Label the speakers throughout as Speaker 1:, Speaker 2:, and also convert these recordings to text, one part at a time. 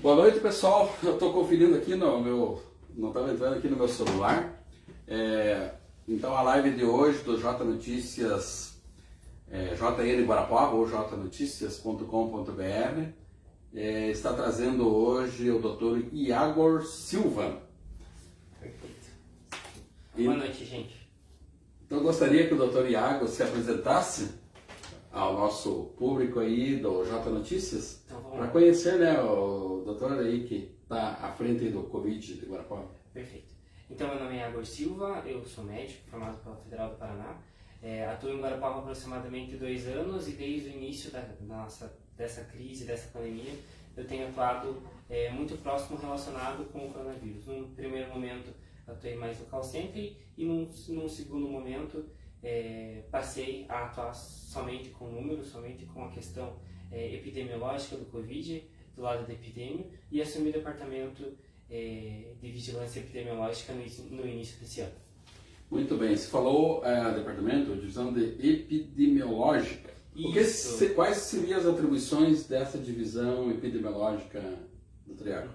Speaker 1: Boa noite, pessoal. Eu estou conferindo aqui no meu, não estava entrando aqui no meu celular. Então a live de hoje do J Notícias, JN Guarapuava ou jnoticias.com.br, está trazendo hoje o Dr. Iagor Silva.
Speaker 2: Perfeito. Boa noite, gente.
Speaker 1: Então eu gostaria que o Dr. Iagor se apresentasse ao nosso público aí do J Notícias,
Speaker 2: Então, vamos
Speaker 1: para
Speaker 2: lá.
Speaker 1: conhecer, né, o doutor aí que está à frente do Covid de Guarapuava.
Speaker 2: Perfeito. Então, meu nome é Iagor Silva, eu sou médico formado pela Federal do Paraná. Atuo em Guarapuava há aproximadamente 2 anos e desde o início dessa crise, dessa pandemia, eu tenho atuado muito próximo relacionado com o coronavírus. Num primeiro momento, atuei mais no call center e num segundo momento, passei a atuar somente com números, somente com a questão epidemiológica do Covid, do lado da epidemia, e assumi o departamento de vigilância epidemiológica no início desse ano.
Speaker 1: Muito bem, você falou departamento, divisão de epidemiológica. Quais seriam as atribuições dessa divisão epidemiológica do Triago?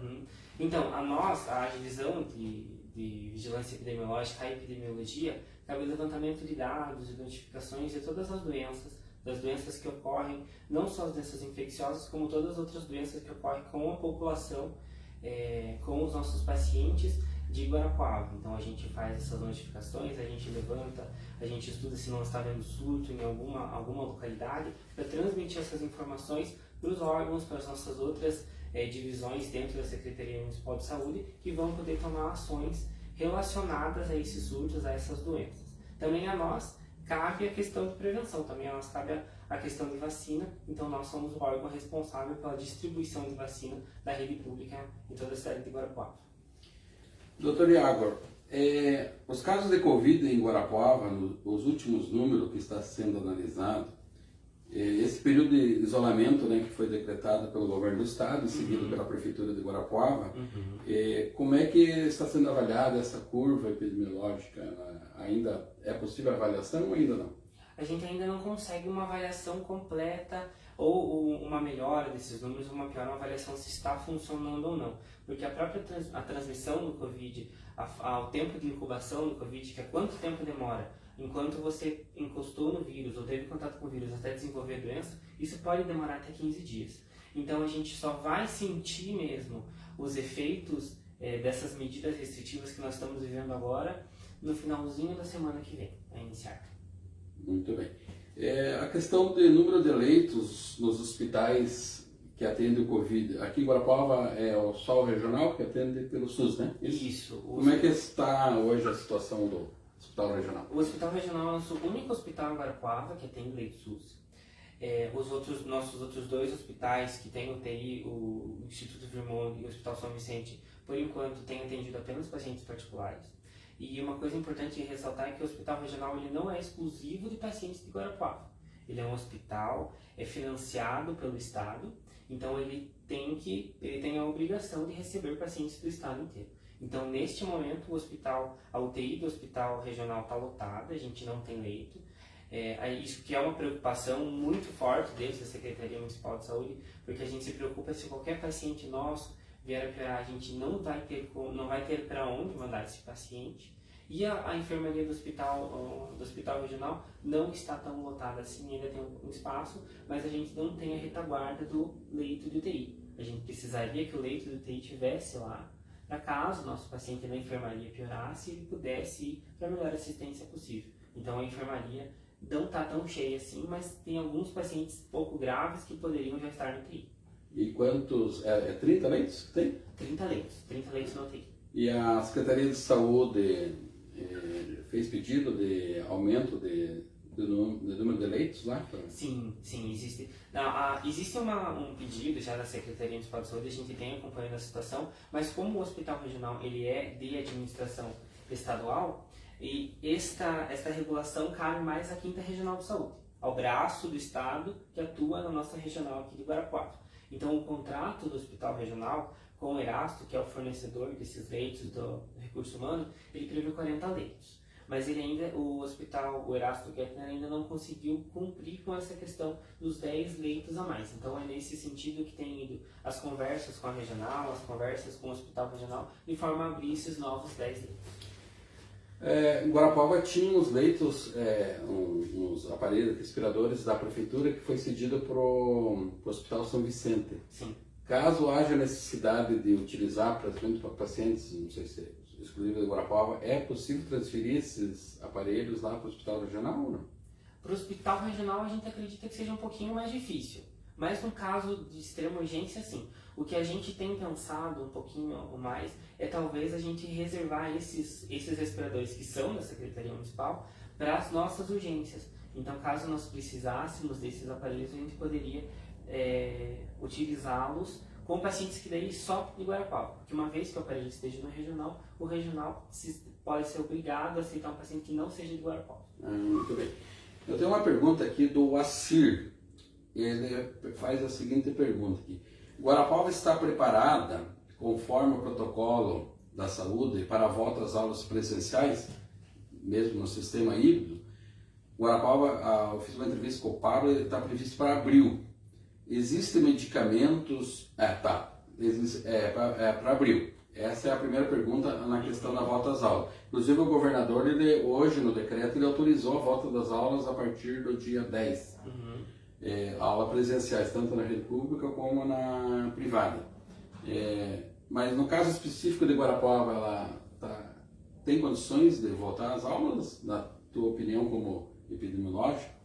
Speaker 2: Então, a divisão de vigilância epidemiológica, a epidemiologia, cabe o levantamento de dados, identificações de todas as doenças, das doenças que ocorrem, não só as doenças infecciosas, como todas as outras doenças que ocorrem com a população, com os nossos pacientes de Guarapuava. Então a gente faz essas notificações, a gente levanta, a gente estuda se não está havendo surto em alguma localidade, para transmitir essas informações para os órgãos, para as nossas outras divisões dentro da Secretaria Municipal de Saúde, que vão poder tomar ações relacionadas a esses surtos, a essas doenças. Também a nós cabe a questão de prevenção, também a nós cabe a questão de vacina, então nós somos o órgão responsável pela distribuição de vacina da rede pública em toda a cidade de Guarapuava.
Speaker 1: Doutor Iagor, os casos de Covid em Guarapuava, os últimos números que está sendo analisado, esse período de isolamento, né, que foi decretado pelo governo do estado e seguido pela prefeitura de Guarapuava, como é que está sendo avaliada essa curva epidemiológica? Ainda é possível avaliação ou ainda não?
Speaker 2: A gente ainda não consegue uma avaliação completa ou uma melhora desses números, uma pior, uma avaliação se está funcionando ou não. Porque a própria transmissão do Covid, o tempo de incubação do Covid, que é quanto tempo demora enquanto você encostou no vírus ou teve contato com o vírus até desenvolver a doença, isso pode demorar até 15 dias. Então a gente só vai sentir mesmo os efeitos dessas medidas restritivas que nós estamos vivendo agora no finalzinho da semana que vem, a iniciar.
Speaker 1: Muito bem. A questão de número de leitos nos hospitais que atendem o Covid, aqui em Guarapuava é o SOL regional que atende pelo SUS, né?
Speaker 2: Isso.
Speaker 1: Como é que está hoje a situação do Hospital Regional?
Speaker 2: O Hospital Regional é o nosso único hospital em Guarapuava que atende leito SUS. Nossos outros 2 hospitais que têm UTI, o Instituto Virmont e o Hospital São Vicente, por enquanto têm atendido apenas pacientes particulares. E uma coisa importante de ressaltar é que o Hospital Regional ele não é exclusivo de pacientes de Guarapuava. Ele é um hospital, financiado pelo Estado, então ele tem a obrigação de receber pacientes do Estado inteiro. Então, neste momento, a UTI do Hospital Regional está lotada, a gente não tem leito. Isso que é uma preocupação muito forte desde a Secretaria Municipal de Saúde, porque a gente se preocupa se qualquer paciente nosso vier a piorar, a gente não vai ter para onde mandar esse paciente. E a enfermaria do hospital regional não está tão lotada assim, ainda tem um espaço, mas a gente não tem a retaguarda do leito de UTI. A gente precisaria que o leito de UTI estivesse lá, para caso o nosso paciente na enfermaria piorasse, ele pudesse ir para a melhor assistência possível. Então a enfermaria não está tão cheia assim, mas tem alguns pacientes pouco graves que poderiam já estar no UTI.
Speaker 1: E quantos? 30 leitos que tem?
Speaker 2: 30 leitos no UTI.
Speaker 1: E a Secretaria de Saúde fez pedido de aumento do número de leitos lá?
Speaker 2: Sim, existe. Existe um pedido já da Secretaria Municipal de Saúde, a gente tem acompanhando a situação, mas como o Hospital Regional ele é de administração estadual, e esta regulação cabe mais à 5ª Regional de Saúde, ao braço do Estado que atua na nossa regional aqui de Guarapuava. Então, o contrato do Hospital Regional com o Erasto, que é o fornecedor desses leitos do recurso humano, ele prevê 40 leitos. mas o hospital, o Erasto Kettner ainda não conseguiu cumprir com essa questão dos 10 leitos a mais. Então é nesse sentido que tem ido as conversas com a regional, as conversas com o hospital regional, de forma a abrir esses novos 10 leitos.
Speaker 1: Em Guarapuava tinha uns leitos, uns aparelhos respiradores da prefeitura que foi cedido para o Hospital São Vicente.
Speaker 2: Sim.
Speaker 1: Caso haja necessidade de utilizar, principalmente para pacientes, não sei se é exclusivo de Guarapuava, é possível transferir esses aparelhos lá para o hospital regional ou não?
Speaker 2: Para o hospital regional a gente acredita que seja um pouquinho mais difícil, mas no caso de extrema urgência, sim. O que a gente tem pensado um pouquinho mais é talvez a gente reservar esses respiradores que são da Secretaria Municipal para as nossas urgências. Então, caso nós precisássemos desses aparelhos, a gente poderia utilizá-los com pacientes que daí só de Guarapuava. Porque uma vez que o aparelho esteja no regional, o regional pode ser obrigado a aceitar um paciente que não seja de Guarapuava.
Speaker 1: Muito bem. Eu tenho uma pergunta aqui do Assir. Ele faz a seguinte pergunta aqui. Guarapuava está preparada, conforme o protocolo da saúde, para a volta às aulas presenciais, mesmo no sistema híbrido? Guarapuava, eu fiz uma entrevista com o Pablo, ele está previsto para abril. Existem medicamentos... para abril. Essa é a primeira pergunta na questão da volta às aulas. Inclusive o governador, hoje no decreto, ele autorizou a volta das aulas a partir do dia 10. Aulas presenciais, tanto na rede pública como na privada. Mas no caso específico de Guarapuava, ela tem condições de voltar às aulas, na tua opinião como epidemiológico?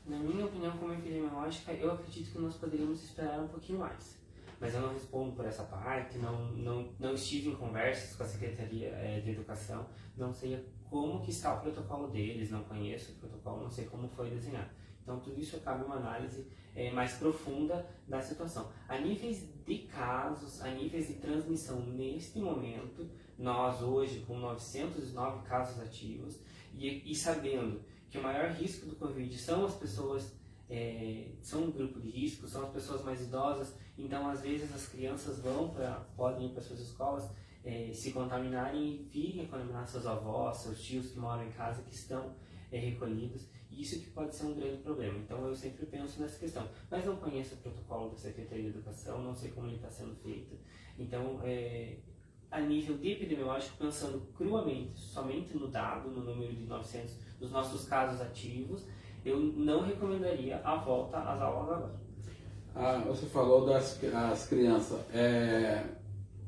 Speaker 2: Na minha opinião como epidemiológica, eu acredito que nós poderíamos esperar um pouquinho mais. Mas eu não respondo por essa parte, não estive em conversas com a Secretaria de Educação, não sei como que está o protocolo deles, não conheço o protocolo, não sei como foi desenhado. Então tudo isso cabe uma análise mais profunda da situação. A níveis de casos, a níveis de transmissão neste momento, nós hoje com 909 casos ativos e sabendo que o maior risco do Covid são as pessoas, são um grupo de risco, são as pessoas mais idosas, então às vezes as crianças podem ir para suas escolas, se contaminarem e virem a contaminar seus avós, seus tios que moram em casa, que estão recolhidos, e isso que pode ser um grande problema. Então eu sempre penso nessa questão, mas não conheço o protocolo da Secretaria de Educação, não sei como ele está sendo feito, então a nível de epidemiológico, pensando cruamente, somente no dado, no número de 900 dos nossos casos ativos, eu não recomendaria a volta às aulas agora.
Speaker 1: Você falou das crianças.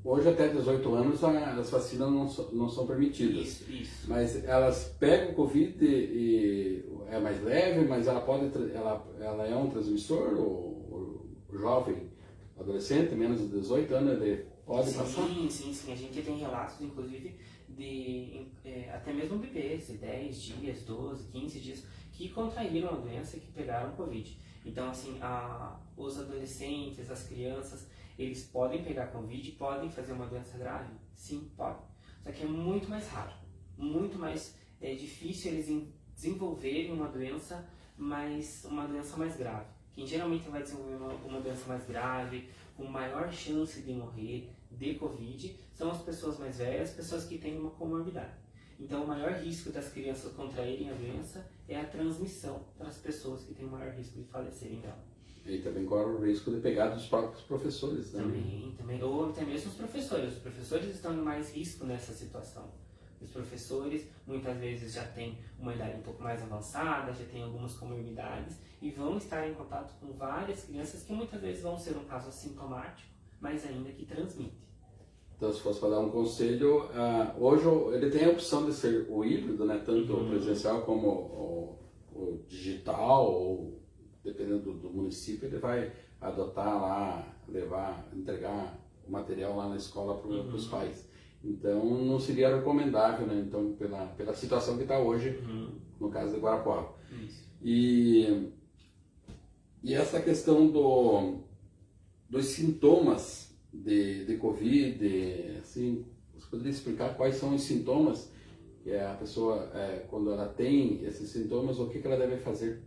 Speaker 1: Hoje até 18 anos as vacinas não são permitidas.
Speaker 2: Isso.
Speaker 1: Mas elas pegam o Covid e é mais leve, mas ela é um transmissor, o jovem, adolescente, menos de 18 anos, ele pode passar?
Speaker 2: Sim. A gente tem relatos, inclusive, de até mesmo bebês de 10 dias, 12, 15 dias, que contraíram a doença e que pegaram Covid. Então, assim, os adolescentes, as crianças, eles podem pegar Covid e podem fazer uma doença grave? Sim, podem. Só que é muito mais raro, muito mais difícil eles desenvolverem uma doença mais grave. Quem geralmente vai desenvolver uma doença mais grave, com maior chance de morrer de Covid, são as pessoas mais velhas, pessoas que têm uma comorbidade. Então, o maior risco das crianças contraírem a doença é a transmissão para as pessoas que têm o maior risco de falecerem dela.
Speaker 1: E também corre o risco de pegar dos próprios professores, né?
Speaker 2: Também. Ou até mesmo os professores. Os professores estão em mais risco nessa situação. Os professores muitas vezes já têm uma idade um pouco mais avançada, já têm algumas comorbidades e vão estar em contato com várias crianças que muitas vezes vão ser um caso assintomático, mas ainda que transmite.
Speaker 1: Então, se fosse para dar um conselho, hoje ele tem a opção de ser o híbrido, né? Tanto o presencial como o digital, ou dependendo do município, ele vai adotar lá, entregar o material lá na escola para os pais. Então, não seria recomendável, né? Então, pela situação que está hoje, no caso de Guarapuava. E essa questão dos sintomas de Covid, assim, você poderia explicar quais são os sintomas que a pessoa, quando ela tem esses sintomas, o que ela deve fazer?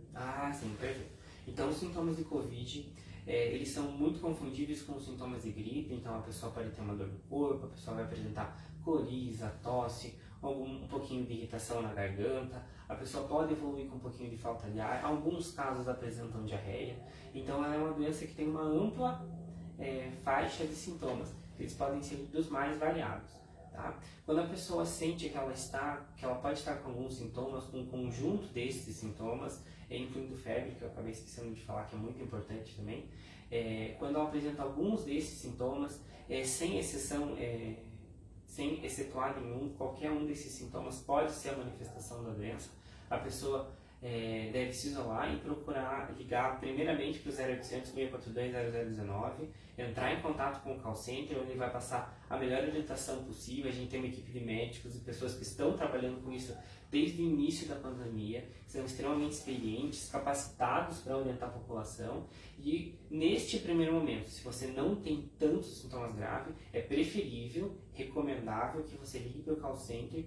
Speaker 2: Sim, perfeito. Então, os sintomas de Covid, eles são muito confundíveis com os sintomas de gripe, então a pessoa pode ter uma dor no corpo, a pessoa vai apresentar coriza, tosse, um pouquinho de irritação na garganta, a pessoa pode evoluir com um pouquinho de falta de ar, alguns casos apresentam diarreia, então ela é uma doença que tem uma ampla faixa de sintomas, eles podem ser dos mais variados. Tá? Quando a pessoa sente que ela pode estar com alguns sintomas, um conjunto desses sintomas, incluindo febre, que eu acabei esquecendo de falar, que é muito importante também, quando ela apresenta alguns desses sintomas, sem exceção, sem excetuar nenhum, qualquer um desses sintomas pode ser a manifestação da doença, a pessoa deve se isolar e procurar ligar primeiramente para o 0800 642 0019, entrar em contato com o call center, onde ele vai passar a melhor orientação possível. A gente tem uma equipe de médicos e pessoas que estão trabalhando com isso desde o início da pandemia, que são extremamente experientes, capacitados para orientar a população. E neste primeiro momento, se você não tem tantos sintomas graves, é preferível, recomendável que você ligue para o call center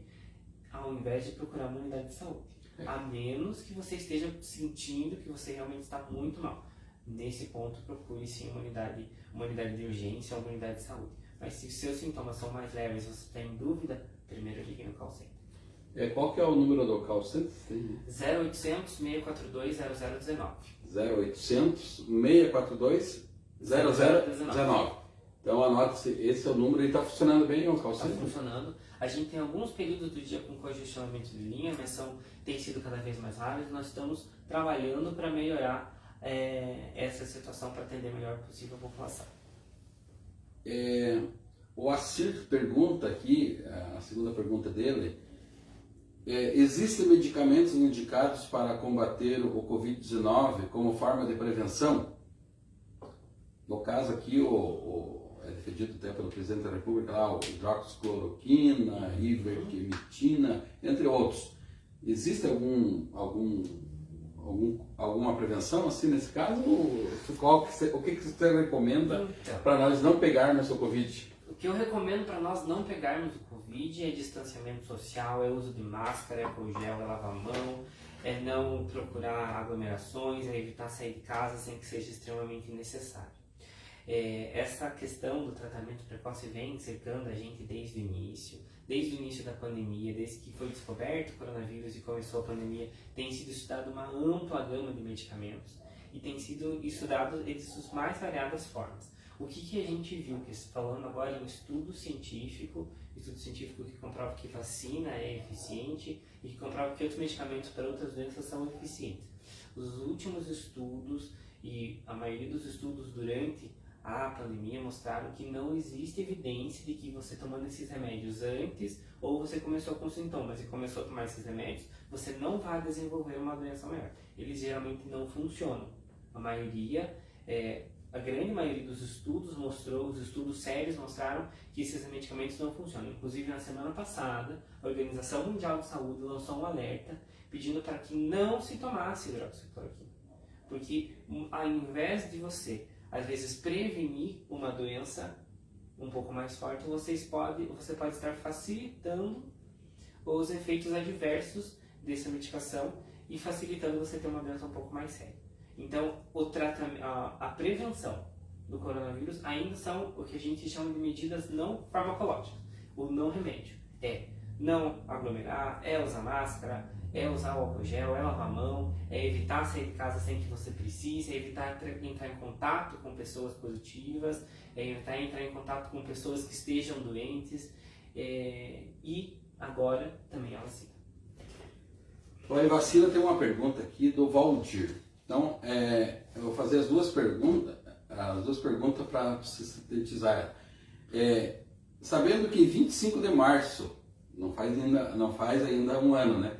Speaker 2: ao invés de procurar uma unidade de saúde. A menos que você esteja sentindo que você realmente está muito mal. Nesse ponto, procure sim uma unidade de urgência ou uma unidade de saúde. Mas se seus sintomas são mais leves e você está em dúvida, primeiro ligue no call center.
Speaker 1: Qual que é o número do call center?
Speaker 2: 0800 642 0019.
Speaker 1: 0800 642 0019. Então anote, esse é o número e está funcionando bem o call center?
Speaker 2: Está funcionando. A gente tem alguns períodos do dia com congestionamento de linha, mas tem sido cada vez mais rápido. Nós estamos trabalhando para melhorar essa situação, para atender melhor possível a população.
Speaker 1: O Assir pergunta aqui, a segunda pergunta dele, existem medicamentos indicados para combater o Covid-19 como forma de prevenção? No caso aqui, é defendido até pelo presidente da República, lá, o hidroxicloroquina, ivermectina, entre outros. Existe alguma prevenção assim nesse caso? O que você recomenda para nós não pegarmos o Covid?
Speaker 2: O que eu recomendo para nós não pegarmos o Covid é distanciamento social, é uso de máscara, é álcool gel, é lavar a mão, é não procurar aglomerações, é evitar sair de casa sem que seja extremamente necessário. Essa questão do tratamento precoce vem cercando a gente desde o início da pandemia, desde que foi descoberto o coronavírus e começou a pandemia, tem sido estudada uma ampla gama de medicamentos e tem sido estudado de suas mais variadas formas. O que a gente viu, falando agora em estudo científico que comprova que vacina é eficiente e que comprova que outros medicamentos para outras doenças são eficientes. Os últimos estudos e a maioria dos estudos durante a pandemia mostraram que não existe evidência de que você tomando esses remédios antes ou você começou com sintomas e começou a tomar esses remédios, você não vai desenvolver uma doença maior. Eles geralmente não funcionam. A grande maioria dos estudos os estudos sérios mostraram que esses medicamentos não funcionam. Inclusive, na semana passada, a Organização Mundial de Saúde lançou um alerta pedindo para que não se tomasse hidroxicloroquina. Porque ao invés de você às vezes prevenir uma doença um pouco mais forte, você pode estar facilitando os efeitos adversos dessa medicação e facilitando você ter uma doença um pouco mais séria. Então, a prevenção do coronavírus ainda são o que a gente chama de medidas não farmacológicas, o não remédio. Não aglomerar, usar máscara, usar o álcool gel, lavar a mão, evitar sair de casa sem que você precise, evitar entrar em contato com pessoas positivas, evitar entrar em contato com pessoas que estejam doentes e agora também a vacina.
Speaker 1: Olha, a vacina tem uma pergunta aqui do Valdir. Então, eu vou fazer as duas perguntas para sintetizar. Sabendo que em 25 de março, não faz ainda um ano, né?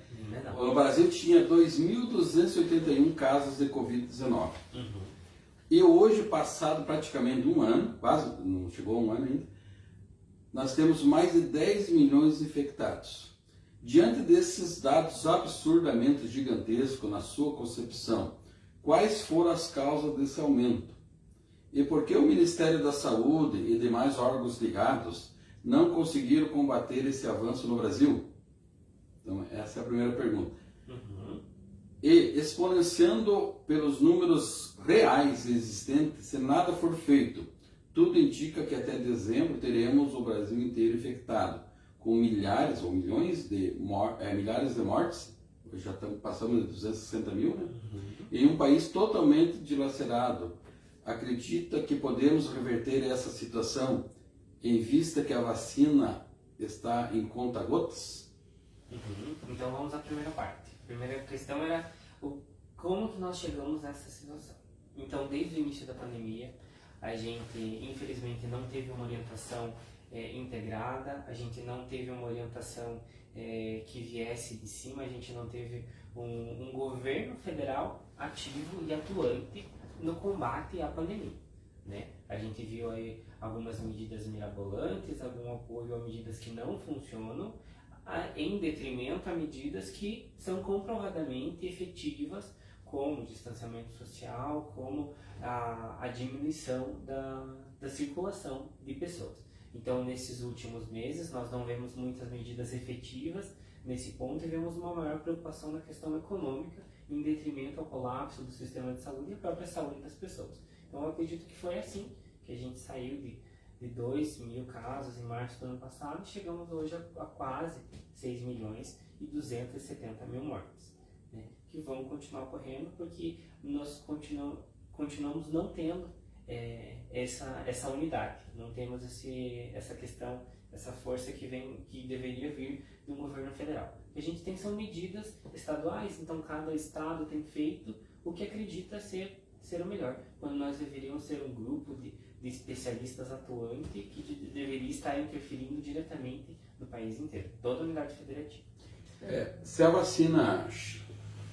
Speaker 1: No Brasil tinha 2.281 casos de Covid-19. E hoje, passado praticamente um ano, quase, não chegou a um ano ainda, nós temos mais de 10 milhões de infectados. Diante desses dados absurdamente gigantescos na sua concepção, quais foram as causas desse aumento? E por que o Ministério da Saúde e demais órgãos ligados não conseguiram combater esse avanço no Brasil? Então, essa é a primeira pergunta. E, exponenciando pelos números reais existentes, se nada for feito, tudo indica que até dezembro teremos o Brasil inteiro infectado, com milhares ou milhões de milhares de mortes, hoje já estamos passando de 260 mil, né? Em um país totalmente dilacerado. Acredita que podemos reverter essa situação em vista que a vacina está em conta-gotas?
Speaker 2: Então vamos à primeira parte. A primeira questão era como que nós chegamos nessa situação. Então, desde o início da pandemia, a gente infelizmente não teve uma orientação integrada, a gente não teve uma orientação que viesse de cima, a gente não teve um governo federal ativo e atuante no combate à pandemia, né? A gente viu aí algumas medidas mirabolantes, algum apoio a medidas que não funcionam, em detrimento a medidas que são comprovadamente efetivas, como o distanciamento social, como a diminuição da circulação de pessoas. Então, nesses últimos meses, nós não vemos muitas medidas efetivas nesse ponto e vemos uma maior preocupação na questão econômica, em detrimento ao colapso do sistema de saúde e a própria saúde das pessoas. Então, eu acredito que foi assim que a gente saiu de 2 mil casos em março do ano passado e chegamos hoje a quase 6 milhões e 270 mil mortes, né? Que vão continuar ocorrendo porque nós continuamos não tendo essa unidade, não temos essa questão, essa força que deveria vir de um governo federal. O que a gente tem são medidas estaduais, então cada estado tem feito o que acredita ser o melhor, quando nós deveríamos ser um grupo de especialistas atuantes que deveria estar interferindo diretamente no país inteiro, toda a unidade federativa.
Speaker 1: Se a vacina...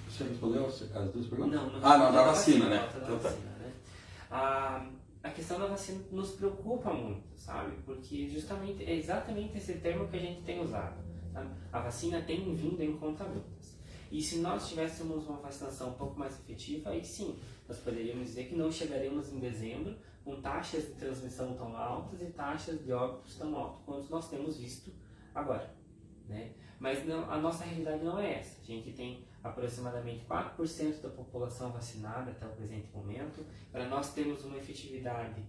Speaker 1: Você respondeu as duas perguntas?
Speaker 2: Não,
Speaker 1: da vacina, né?
Speaker 2: A questão da vacina nos preocupa muito, sabe? Porque justamente é exatamente esse termo que a gente tem usado, sabe? A vacina tem vindo em conta-gotas. E se nós tivéssemos uma vacinação um pouco mais efetiva, aí sim, nós poderíamos dizer que não chegaremos em dezembro com taxas de transmissão tão altas e taxas de óbitos tão altas quanto nós temos visto agora, né? Mas não, a nossa realidade não é essa. A gente tem aproximadamente 4% da população vacinada até o presente momento. Para nós termos uma efetividade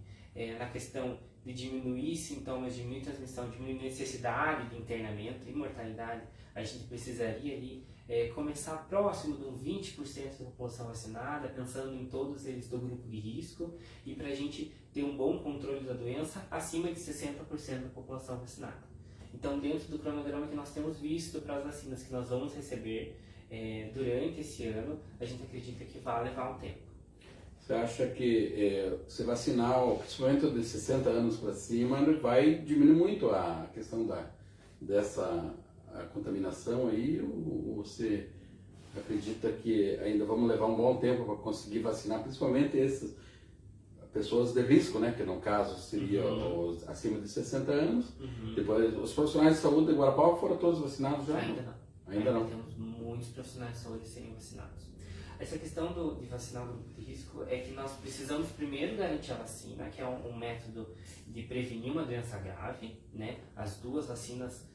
Speaker 2: na questão de diminuir sintomas, diminuir transmissão, diminuir necessidade de internamento e mortalidade, a gente precisaria ali começar próximo de um 20% da população vacinada, pensando em todos eles do grupo de risco, e para a gente ter um bom controle da doença, acima de 60% da população vacinada. Então, dentro do cronograma que nós temos visto para as vacinas que nós vamos receber durante esse ano, a gente acredita que vai levar um tempo.
Speaker 1: Você acha que se vacinar, principalmente de 60 anos para cima, vai diminuir muito a questão dessa contaminação aí? Ou você acredita que ainda vamos levar um bom tempo para conseguir vacinar, principalmente essas pessoas de risco, né? Que no caso seria os acima de 60 anos. Depois, os profissionais de saúde de Guarapuava foram todos vacinados já?
Speaker 2: Ainda não.
Speaker 1: Ainda não.
Speaker 2: Temos muitos profissionais de saúde serem vacinados. Essa questão de vacinar o grupo de risco é que nós precisamos primeiro garantir a vacina, que é um método de prevenir uma doença grave, né? As duas vacinas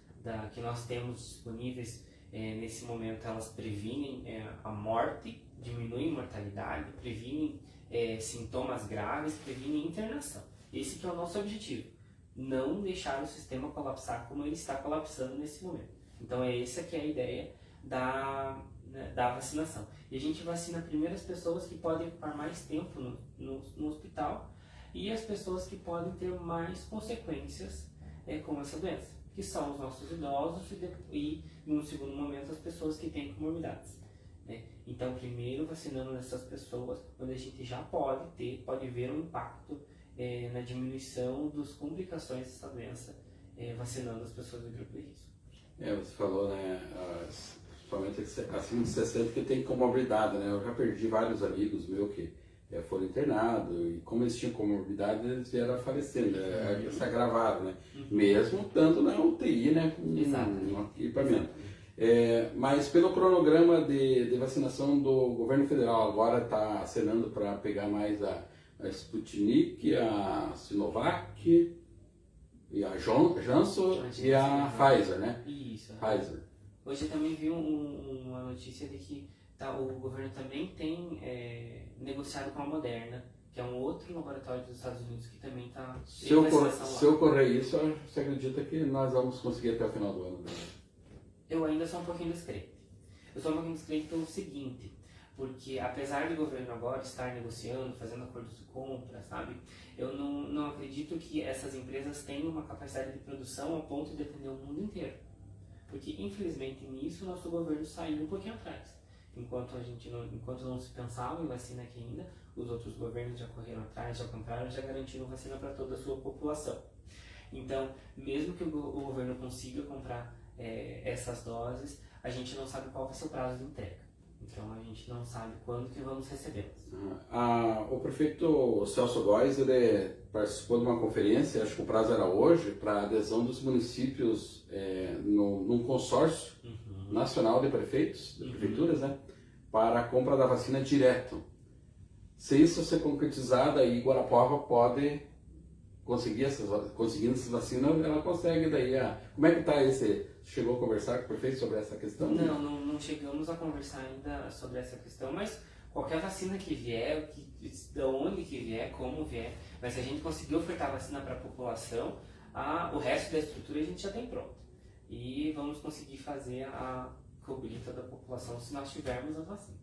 Speaker 2: que nós temos disponíveis nesse momento, elas previnem a morte, diminuem a mortalidade, previnem sintomas graves, previnem internação. Esse que é o nosso objetivo, não deixar o sistema colapsar como ele está colapsando nesse momento. Então essa que é a ideia da vacinação. E a gente vacina primeiro as pessoas que podem ficar mais tempo no hospital e as pessoas que podem ter mais consequências com essa doença, que são os nossos idosos e no segundo momento, as pessoas que têm comorbidades. Então, primeiro vacinando essas pessoas, onde a gente já pode ver um impacto na diminuição das complicações dessa doença, vacinando as pessoas do grupo de risco.
Speaker 1: Você falou, né, principalmente acima de 60 que tem comorbidade, né? Eu já perdi vários amigos meus que foram internados e como eles tinham comorbidade, eles vieram a falecer, né? Se agravaram, né? Mesmo tanto na UTI, né, com um equipamento. Mas pelo cronograma de vacinação do governo federal, agora está acenando para pegar mais a Sputnik, a Sinovac, e a Janssen e a Pfizer, né?
Speaker 2: Isso.
Speaker 1: Pfizer.
Speaker 2: Hoje eu também vi uma notícia de que o governo também tem negociado com a Moderna que é um outro laboratório dos Estados Unidos que também está
Speaker 1: Se ocorrer isso, você acredita que nós vamos conseguir até o final do ano? Né?
Speaker 2: Eu ainda sou um pouquinho descrente. Eu sou um pouquinho descrente pelo seguinte, porque apesar do governo agora estar negociando, fazendo acordos de compra, sabe? Eu não acredito que essas empresas tenham uma capacidade de produção ao ponto de atender o mundo inteiro. Porque, infelizmente, nisso nosso governo saiu um pouquinho atrás. Enquanto não se pensava em vacina aqui ainda, os outros governos já correram atrás, já compraram, já garantiram vacina para toda a sua população. Então, mesmo que o governo consiga comprar essas doses, a gente não sabe qual vai ser o prazo de entrega. Então, a gente não sabe quando que vamos recebê-las.
Speaker 1: O prefeito Celso Góes, ele participou de uma conferência, acho que o prazo era hoje, para adesão dos municípios num consórcio nacional de prefeitos, de prefeituras, né, para a compra da vacina direto. Se isso ser concretizado, aí Guarapuava pode conseguindo essas vacinas, ela consegue daí Como é que está esse... Chegou a conversar com o prefeito sobre essa questão?
Speaker 2: Não chegamos a conversar ainda sobre essa questão, mas qualquer vacina que vier, de onde que vier, como vier, mas se a gente conseguir ofertar vacina para a população, o resto da estrutura a gente já tem pronto. E vamos conseguir fazer a cobertura da população se nós tivermos as vacinas.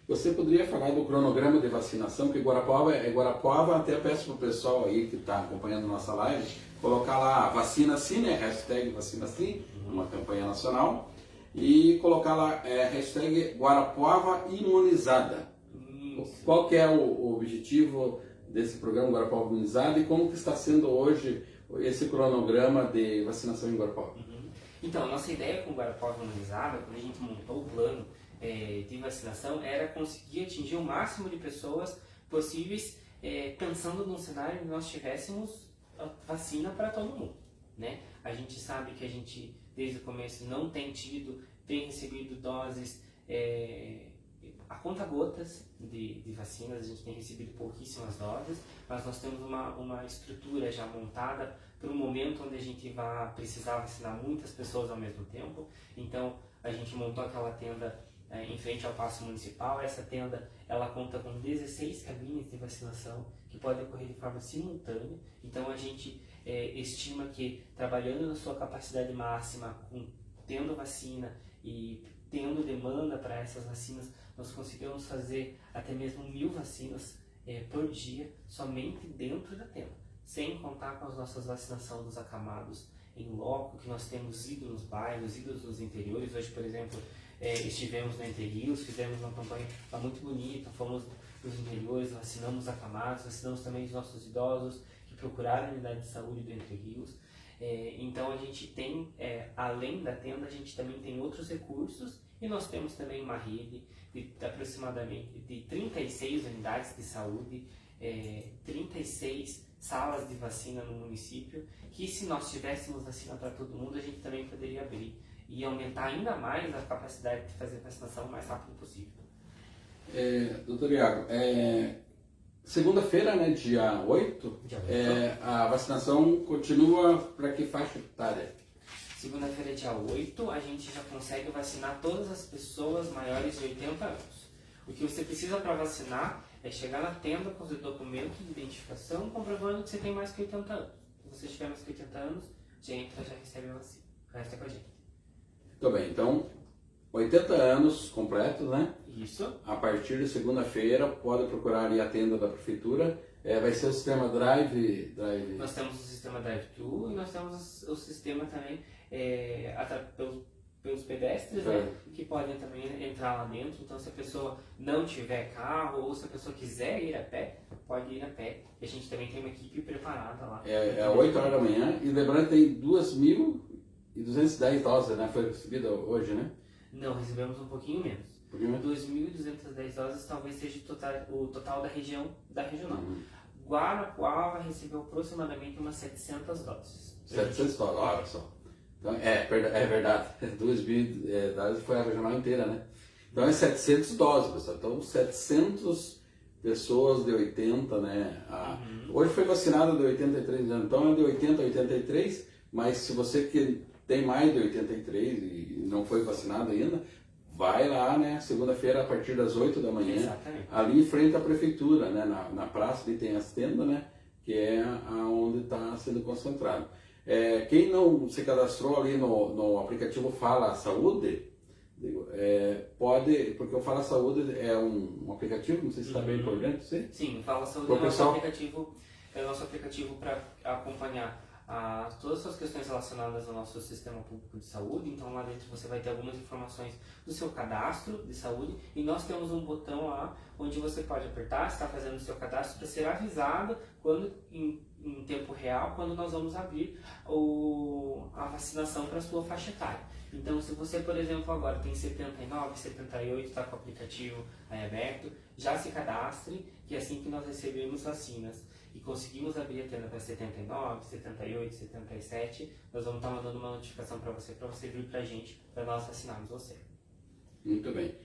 Speaker 1: Você poderia falar do cronograma de vacinação, que Guarapuava, até peço para o pessoal aí que está acompanhando nossa live, colocar lá vacina sim, né? Hashtag vacina sim, uma campanha nacional, e colocar lá hashtag Guarapuava imunizada. Qual que é o objetivo desse programa Guarapuava imunizada e como que está sendo hoje esse cronograma de vacinação em Guarapuava?
Speaker 2: Então, a nossa ideia com o Guarapuava imunizada, quando a gente montou o plano de vacinação, era conseguir atingir o máximo de pessoas possíveis, pensando num cenário que nós tivéssemos vacina para todo mundo, né? A gente sabe que a gente, desde o começo, não tem recebido doses a conta-gotas de vacinas, a gente tem recebido pouquíssimas doses, mas nós temos uma estrutura já montada para um momento onde a gente vai precisar vacinar muitas pessoas ao mesmo tempo. Então, a gente montou aquela tenda em frente ao Paço Municipal. Essa tenda, ela conta com 16 cabines de vacinação que podem ocorrer de forma simultânea. Então, a gente estima que, trabalhando na sua capacidade máxima, tendo vacina e tendo demanda para essas vacinas, nós conseguimos fazer até mesmo 1000 vacinas por dia, somente dentro da tenda, sem contar com as nossas vacinações dos acamados em loco, que nós temos ido nos bairros, ido nos interiores. Hoje, por exemplo, estivemos na Entre Rios, fizemos uma campanha muito bonita, fomos nos interiores, vacinamos acamados, vacinamos também os nossos idosos que procuraram a unidade de saúde do Entre Rios. Então a gente tem, além da tenda, a gente também tem outros recursos, e nós temos também uma rede de aproximadamente de 36 unidades de saúde, 36 salas de vacina no município, que se nós tivéssemos vacina para todo mundo, a gente também poderia abrir e aumentar ainda mais a capacidade de fazer vacinação o mais rápido possível.
Speaker 1: Doutor Iago, segunda-feira, né, dia 8, a vacinação continua para que faixa etária?
Speaker 2: Segunda-feira, dia 8, a gente já consegue vacinar todas as pessoas maiores de 80 anos. O que você precisa para vacinar é chegar na tenda com o seu documento de identificação comprovando que você tem mais que 80 anos. Se você tiver mais que 80 anos, já entra, já recebe a vacina. O resto é com a gente.
Speaker 1: Muito bem, então 80 anos completos, né?
Speaker 2: Isso.
Speaker 1: A partir de segunda-feira, pode procurar ali a tenda da prefeitura. Vai ser o sistema Drive.
Speaker 2: Nós temos o sistema Drive-Thru e nós temos o sistema também pelos pedestres, né, que podem também entrar lá dentro. Então, se a pessoa não tiver carro ou se a pessoa quiser ir a pé, pode ir a pé. E a gente também tem uma equipe preparada lá.
Speaker 1: 8 horas da manhã. E lembrando que tem 2.210 doses, né? Foi recebida hoje, né?
Speaker 2: Não, recebemos um pouquinho menos. 2.210 doses talvez seja o total da regional. Guarapuava recebeu aproximadamente umas 700 doses.
Speaker 1: 700 doses, olha só. Então, é verdade, 2.000 doses foi a regional inteira, né? Então é 700 doses, pessoal. Então 700 pessoas de 80, né? Hoje foi vacinada de 83 anos, então é de 80 a 83, mas se você que tem mais de 83 e não foi vacinado ainda, vai lá, né, segunda-feira a partir das 8 da manhã,
Speaker 2: Exatamente.
Speaker 1: ali em frente à prefeitura, né, na praça ali tem as tendas, né, que é onde está sendo concentrado. Quem não se cadastrou ali no aplicativo Fala Saúde, pode, porque o Fala Saúde é um aplicativo, não sei se está bem por dentro, sim?
Speaker 2: Sim, o Fala Saúde
Speaker 1: Pro
Speaker 2: é o nosso
Speaker 1: pessoal-
Speaker 2: aplicativo, para acompanhar todas as questões relacionadas ao nosso sistema público de saúde. Então lá dentro você vai ter algumas informações do seu cadastro de saúde e nós temos um botão lá onde você pode apertar, está fazendo o seu cadastro para ser avisado quando em tempo real, quando nós vamos abrir a vacinação para a sua faixa etária. Então, se você, por exemplo, agora tem 79, 78, está com o aplicativo aí aberto, já se cadastre, que assim que nós recebemos vacinas e conseguimos abrir a tenda para 79, 78, 77, nós vamos estar mandando uma notificação para você vir para a gente, para nós vacinarmos você.
Speaker 1: Muito bem.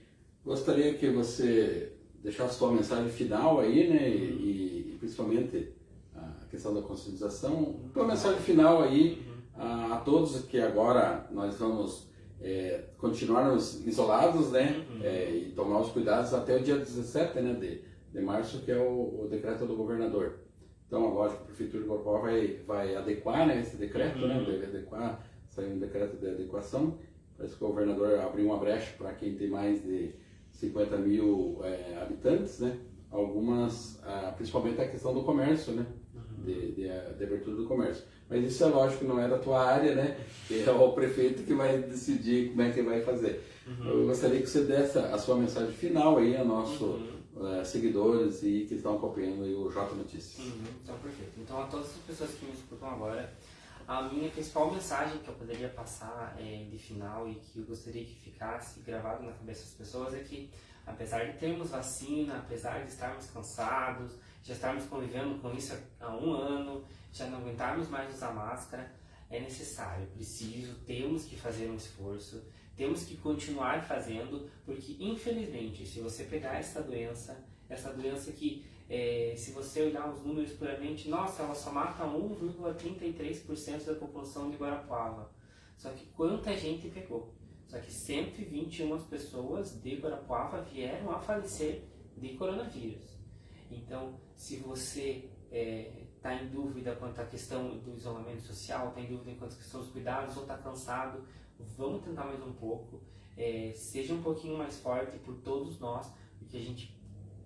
Speaker 1: Gostaria que você deixasse sua mensagem final aí, né, e principalmente a questão da conscientização, uma mensagem final aí a todos que agora nós vamos continuarmos isolados, né, e tomar os cuidados até o dia 17, né, de março, que é o decreto do governador. Então, lógico, a Prefeitura de Guarapuava vai adequar, né, esse decreto, né, deve adequar, saiu um decreto de adequação. Parece que o governador abriu uma brecha para quem tem mais de 50 mil habitantes, né, algumas, principalmente a questão do comércio, né, de abertura do comércio. Mas isso é lógico que não é da tua área, né, que é o prefeito que vai decidir como é que vai fazer. Eu gostaria que você desse a sua mensagem final aí a nossos seguidores e que estão acompanhando aí o J Notícias.
Speaker 2: Então, perfeito. Então, a todas as pessoas que me escutam agora, a minha principal mensagem que eu poderia passar de final e que eu gostaria que ficasse gravado na cabeça das pessoas é que, apesar de termos vacina, apesar de estarmos cansados, já estarmos convivendo com isso há 1 ano, já não aguentarmos mais usar máscara, é necessário, temos que fazer um esforço, temos que continuar fazendo, porque infelizmente, se você pegar essa doença que se você olhar os números puramente, nossa, ela só mata 1,33% da população de Guarapuava. Só que quanta gente pegou? Só que 121 pessoas de Guarapuava vieram a falecer de coronavírus. Então, se você está em dúvida quanto à questão do isolamento social, está em dúvida quanto à questão dos cuidados ou está cansado, vamos tentar mais um pouco. Seja um pouquinho mais forte por todos nós, porque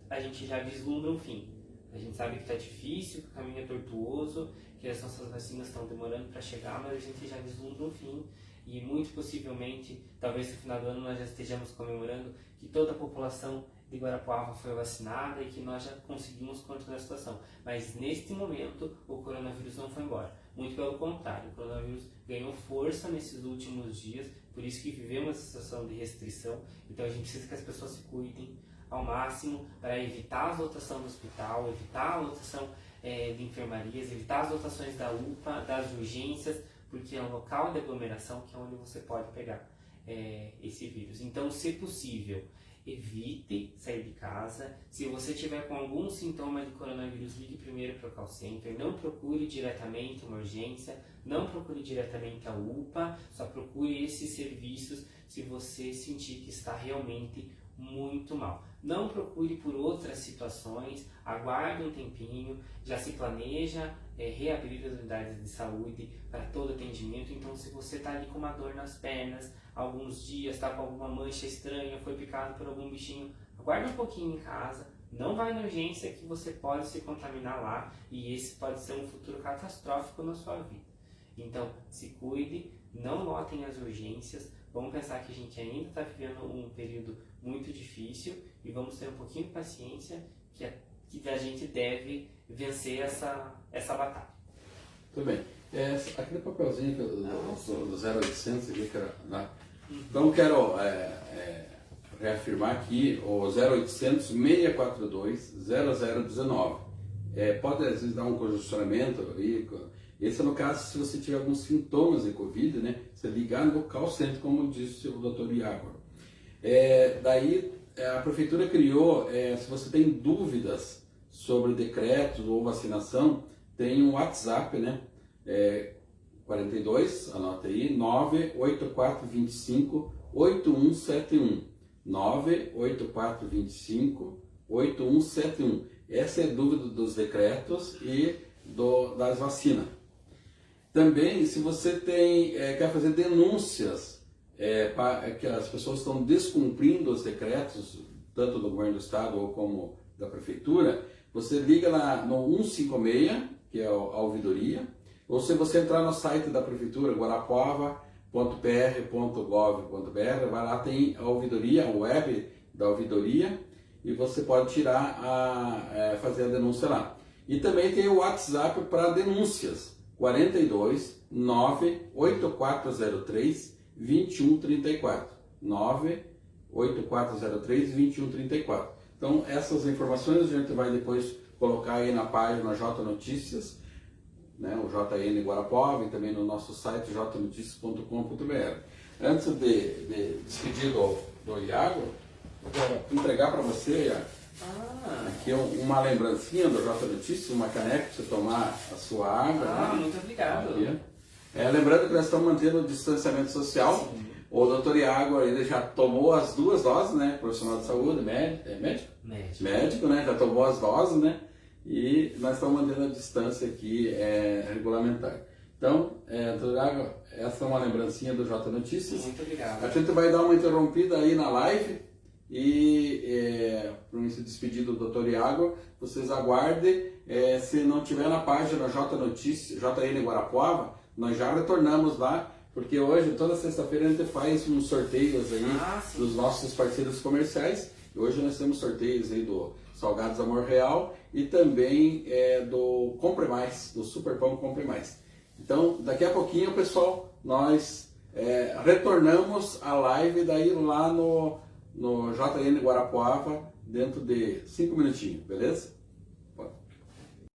Speaker 2: a gente já vislumbra um fim. A gente sabe que está difícil, que o caminho é tortuoso, que as nossas vacinas estão demorando para chegar, mas a gente já vislumbra um fim. E muito possivelmente, talvez no final do ano, nós já estejamos comemorando que toda a população de Guarapuava foi vacinada e que nós já conseguimos controlar a situação. Mas neste momento, o coronavírus não foi embora. Muito pelo contrário, o coronavírus ganhou força nesses últimos dias, por isso que vivemos essa situação de restrição. Então a gente precisa que as pessoas se cuidem ao máximo para evitar a lotação do hospital, evitar a lotação de enfermarias, evitar as lotações da UPA, das urgências, porque é um local de aglomeração que é onde você pode pegar esse vírus. Então, se possível, evite sair de casa. Se você tiver com algum sintoma de coronavírus, ligue primeiro para o call center. Não procure diretamente uma urgência, não procure diretamente a UPA, só procure esses serviços se você sentir que está realmente muito mal. Não procure por outras situações, aguarde um tempinho, já se planeja reabrir as unidades de saúde para todo atendimento. Então, se você está ali com uma dor nas pernas, alguns dias, está com alguma mancha estranha, foi picado por algum bichinho, aguarde um pouquinho em casa, não vai na urgência que você pode se contaminar lá e esse pode ser um futuro catastrófico na sua vida. Então, se cuide, não lotem as urgências, vamos pensar que a gente ainda está vivendo um período muito difícil e vamos ter um pouquinho de paciência que a gente deve vencer essa batalha.
Speaker 1: Tudo bem. Aquele papelzinho do 0800 aqui, então quero reafirmar aqui o 0800 642 0019. Pode às vezes dar um congestionamento aí. Esse é no caso se você tiver alguns sintomas de Covid, né? Você ligar no call center, como disse o Dr. Iago. Daí a prefeitura criou, se você tem dúvidas sobre decretos ou vacinação, tem um WhatsApp, né? 42, anota aí, 98425 8171. 98425-8171. Essa é a dúvida dos decretos e das vacinas. Também, se você quer fazer denúncias que as pessoas estão descumprindo os decretos, tanto do governo do estado ou como da prefeitura, você liga lá no 156, que é a ouvidoria, ou se você entrar no site da prefeitura, guarapuava.pr.gov.br, vai lá, tem a ouvidoria, a web da ouvidoria, e você pode fazer a denúncia lá. E também tem o WhatsApp para denúncias, 42 98403 2134. 98403 2134. Então, essas informações a gente vai depois colocar aí na página J Notícias, né, o JN Guarapuava, e também no nosso site jnoticias.com.br. Antes de despedir do Iago, eu vou entregar para você, Iago, aqui uma lembrancinha do J Notícias, uma caneca para você tomar a sua água.
Speaker 2: Né? Muito obrigado.
Speaker 1: Lembrando que nós estamos mantendo o distanciamento social. Sim. O doutor Iago, ele já tomou as 2 doses, né? Profissional de saúde, médico? Médico, né? Já tomou as doses, né? E nós estamos mantendo a distância aqui regulamentar. Então, doutor Iago, essa é uma lembrancinha do J Notícias.
Speaker 2: Muito obrigado.
Speaker 1: A gente vai dar uma interrompida aí na live e para se despedir do doutor Iago, vocês aguardem. Se não tiver na página J Notícias, JN Guarapuava, nós já retornamos lá. Porque hoje, toda sexta-feira, a gente faz uns sorteios aí dos nossos parceiros comerciais. Hoje nós temos sorteios aí do Salgados Amor Real e também do Compre Mais, do Super Pão Compre Mais. Então, daqui a pouquinho, pessoal, nós retornamos a live daí lá no JN Guarapuava, dentro de 5 minutinhos, beleza?